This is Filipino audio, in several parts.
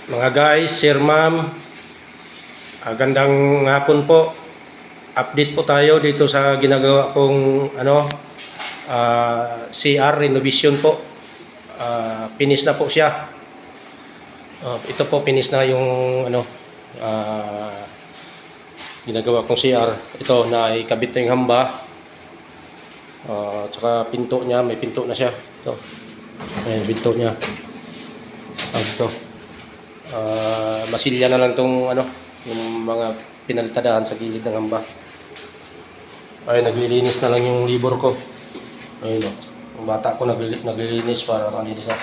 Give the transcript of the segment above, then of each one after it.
Mga guys, sir, ma'am, gandang hapon po. Update po tayo dito sa ginagawa kong CR renovation po. Finish na po siya. Ito po, finish na yung ginagawa kong CR. Ito, na ikabit na yung hamba. Tsaka pinto niya, may pinto na siya. Ito. Ayan, pinto niya. Ito. Masilya na lang tong yung mga pinalitadahan sa gilid ng hamba. Ay, naglilinis na lang yung libor ko. Ayun, yung bata ko naglilinis para malinis na.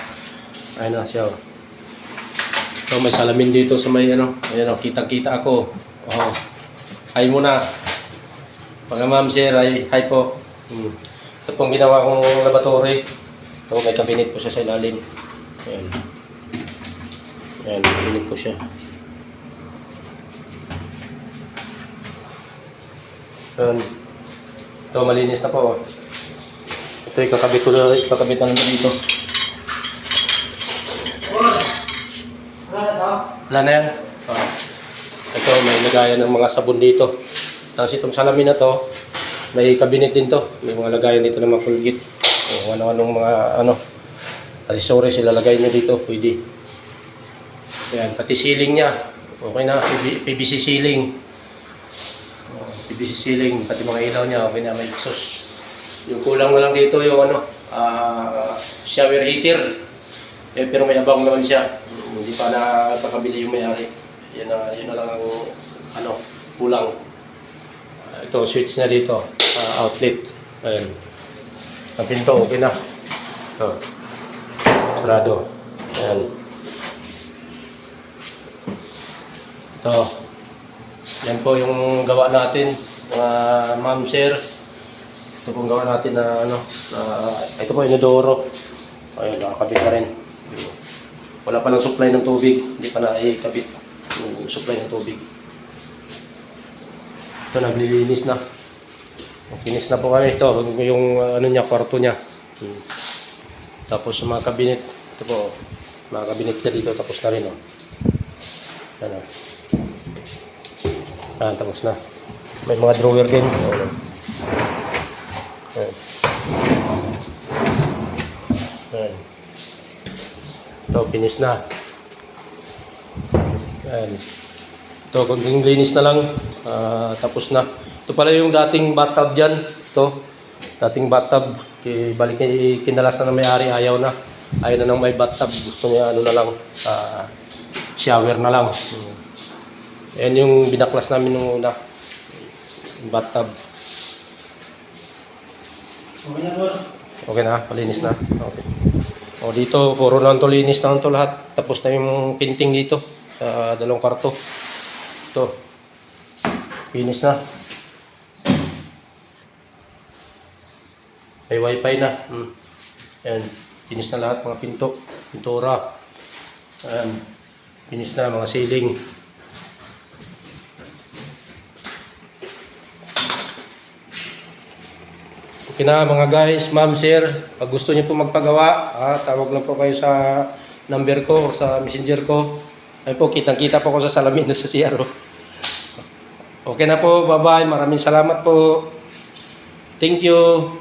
Ayun na siya. So, may salamin dito sa may ayun, kitang-kita ako. Hi muna. Mga ma'am, sir, hi po. Ito pong ginawa kong laboratory. Ito, may cabinet po siya sa ilalim. Ayan. Ayan, cabinet po siya. Ayan. Ito, malinis na po. Ito, ikakabit na naman dito. Wala na yan. Ito, may lagayan ng mga sabon dito. Tapos itong salamin na to, may cabinet din to. May mga lagayan dito ng mga kulgit. Ano-anong mga accessories ilalagay nyo dito, pwede. Ayan, pati ceiling niya. Okay na, PVC ceiling. PVC ceiling, pati mga ilaw niya, okay na, may exhaust. Yung kulang na lang dito yung shower heater. Pero may abang naman siya. Hindi pa nakakabili yung may-ari. Yun na lang ang kulang. Ito, switch na dito. Outlet. Ayan. Ang pinto, okay na. Sarado. Ayan. Ito. Yan po yung gawa natin. Mga ma'am, sir. Ito pong gawa natin na ito po, inodoro. Ayun, nakakabit na rin. Wala pa lang supply ng tubig. Hindi pa naikabit yung supply ng tubig. Ito, naglilinis na. Finish na po kami. Ito, yung niya, kwarto niya. Tapos yung mga cabinet. Ito po, mga cabinet niya dito. Tapos na rin. Ayan, tapos na. May mga drawer din. Ayan. Ayan. Ito, finish na. Ayan. Ito, kunting linis na lang. Tapos na. Ito pala yung dating bathtub dyan. Ito, dating bathtub. Balik niya, kinalas na ng may-ari. Ayaw na. Ayaw na ng may bathtub. Gusto niya na lang. Shower na lang. Ayan yung binaklas namin nung una. Bathtub. Okay na, palinis na. Okay. O dito, puro na ito, linis na ito lahat. Tapos na yung painting dito sa dalawang kwarto. Ito. Finish na. May wifi na. Ayan. Finish na lahat, mga pinto. Pintura. Ayan. Finish na, mga ceiling. Okay na mga guys, ma'am, sir, pag gusto niyo po magpagawa, tawag lang po kayo sa number ko o sa messenger ko. Ayun po, kitang-kita po ko sa salamin na sa CR. Okay na po, bye-bye. Maraming salamat po. Thank you.